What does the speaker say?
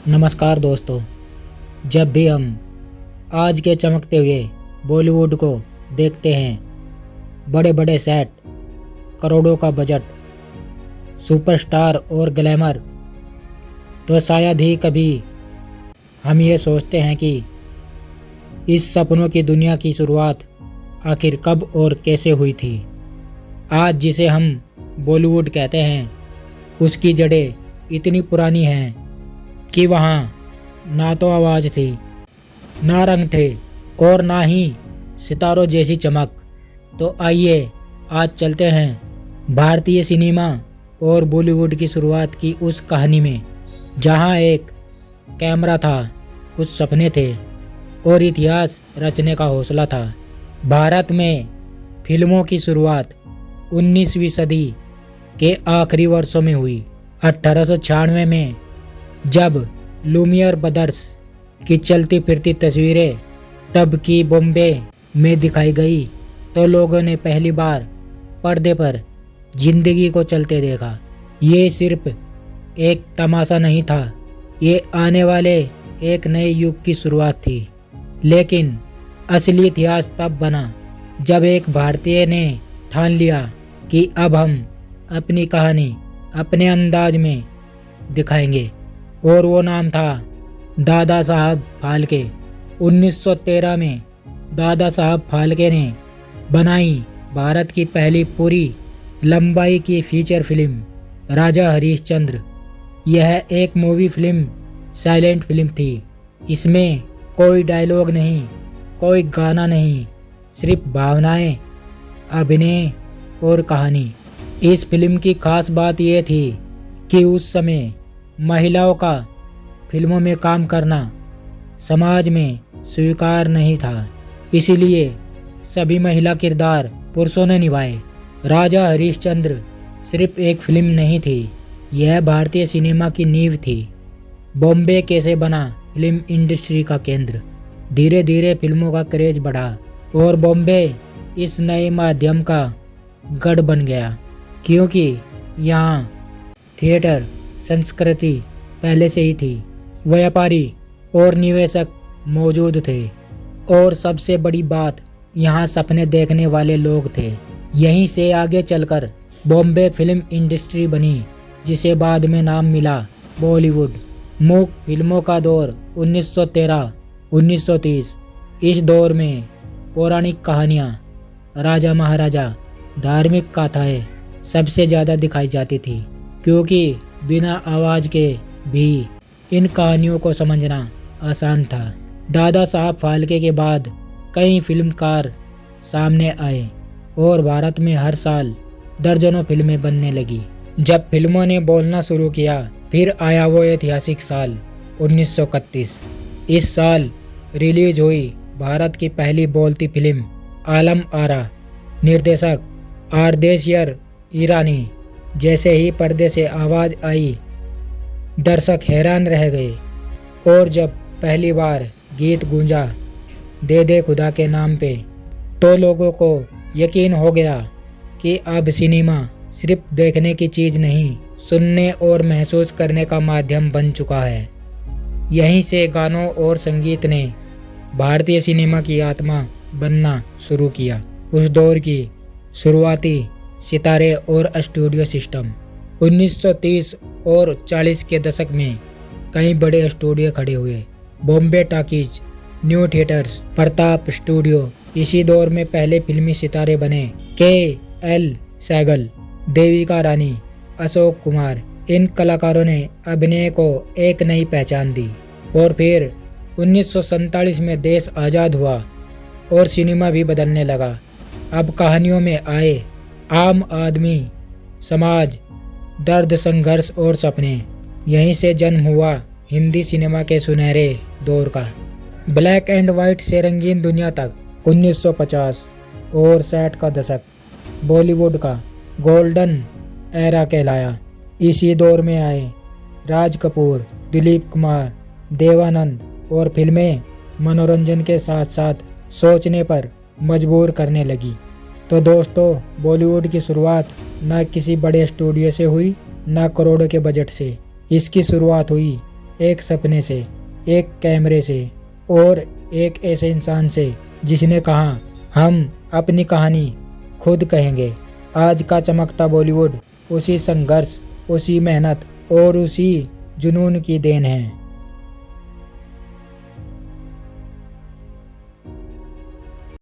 नमस्कार दोस्तों। जब भी हम आज के चमकते हुए बॉलीवुड को देखते हैं, बड़े बड़े सेट, करोड़ों का बजट, सुपरस्टार और ग्लैमर, तो शायद ही कभी हम ये सोचते हैं कि इस सपनों की दुनिया की शुरुआत आखिर कब और कैसे हुई थी। आज जिसे हम बॉलीवुड कहते हैं, उसकी जड़ें इतनी पुरानी हैं कि वहाँ ना तो आवाज़ थी, ना रंग थे और ना ही सितारों जैसी चमक। तो आइए आज चलते हैं भारतीय सिनेमा और बॉलीवुड की शुरुआत की उस कहानी में, जहाँ एक कैमरा था, कुछ सपने थे और इतिहास रचने का हौसला था। भारत में फिल्मों की शुरुआत 19वीं सदी के आखिरी वर्षों में हुई। 1896 में जब लुमियर ब्रदर्स की चलती फिरती तस्वीरें तब की बॉम्बे में दिखाई गई, तो लोगों ने पहली बार पर्दे पर जिंदगी को चलते देखा। ये सिर्फ एक तमाशा नहीं था, ये आने वाले एक नए युग की शुरुआत थी। लेकिन असली इतिहास तब बना जब एक भारतीय ने ठान लिया कि अब हम अपनी कहानी अपने अंदाज में दिखाएंगे, और वो नाम था दादा साहब फाल्के। 1913 में दादा साहब फाल्के ने बनाई भारत की पहली पूरी लंबाई की फीचर फिल्म राजा हरिश्चंद्र। यह एक मूवी फिल्म, साइलेंट फिल्म थी। इसमें कोई डायलॉग नहीं, कोई गाना नहीं, सिर्फ भावनाएं, अभिनय और कहानी। इस फिल्म की खास बात यह थी कि उस समय महिलाओं का फिल्मों में काम करना समाज में स्वीकार नहीं था, इसीलिए सभी महिला किरदार पुरुषों ने निभाए। राजा हरिश्चंद्र सिर्फ एक फिल्म नहीं थी, यह भारतीय सिनेमा की नींव थी। बॉम्बे कैसे बना फिल्म इंडस्ट्री का केंद्र। धीरे धीरे फिल्मों का क्रेज बढ़ा और बॉम्बे इस नए माध्यम का गढ़ बन गया, क्योंकि यहाँ थिएटर संस्कृति पहले से ही थी। व्यापारी और निवेशक मौजूद थे और सबसे बड़ी बात, यहाँ सपने देखने वाले लोग थे। यहीं से आगे चलकर बॉम्बे फिल्म इंडस्ट्री बनी, जिसे बाद में नाम मिला बॉलीवुड। मूक फिल्मों का दौर 1913-1930। इस दौर में पौराणिक कहानियाँ, राजा महाराजा, धार्मिक गाथाएं सबसे ज़्यादा दिखाई जाती थी, क्योंकि बिना आवाज़ के भी इन कहानियों को समझना आसान था। दादा साहब फाल्के के बाद कई फिल्मकार सामने आए और भारत में हर साल दर्जनों फिल्में बनने लगी। जब फिल्मों ने बोलना शुरू किया, फिर आया वो ऐतिहासिक साल 1931। इस साल रिलीज हुई भारत की पहली बोलती फिल्म आलम आरा। निर्देशक आरदेशियर ईरानी। जैसे ही पर्दे से आवाज़ आई, दर्शक हैरान रह गए, और जब पहली बार गीत गूंजा दे दे खुदा के नाम पे, तो लोगों को यकीन हो गया कि अब सिनेमा सिर्फ देखने की चीज़ नहीं, सुनने और महसूस करने का माध्यम बन चुका है। यहीं से गानों और संगीत ने भारतीय सिनेमा की आत्मा बनना शुरू किया। उस दौर की शुरुआती सितारे और स्टूडियो सिस्टम। 1930 और 40 के दशक में कई बड़े स्टूडियो खड़े हुए। Bombay talkies, new theatres, Pratap studio. इसी दौर में पहले फिल्मी सितारे बने के.एल. सहगल, देविका रानी, अशोक कुमार। इन कलाकारों ने अभिनय को एक नई पहचान दी। और फिर 1947 में देश आज़ाद हुआ और सिनेमा भी बदलने लगा। अब कहानियों में आए आम आदमी, समाज, दर्द, संघर्ष और सपने। यहीं से जन्म हुआ हिंदी सिनेमा के सुनहरे दौर का। ब्लैक एंड वाइट से रंगीन दुनिया तक 1950 और 60 का दशक बॉलीवुड का गोल्डन एरा कहलाया। इसी दौर में आए राज कपूर, दिलीप कुमार, देवानंद, और फिल्में मनोरंजन के साथ साथ सोचने पर मजबूर करने लगी। तो दोस्तों, बॉलीवुड की शुरुआत न किसी बड़े स्टूडियो से हुई, न करोड़ों के बजट से। इसकी शुरुआत हुई एक सपने से, एक कैमरे से और एक ऐसे इंसान से जिसने कहा हम अपनी कहानी खुद कहेंगे। आज का चमकता बॉलीवुड उसी संघर्ष, उसी मेहनत और उसी जुनून की देन है।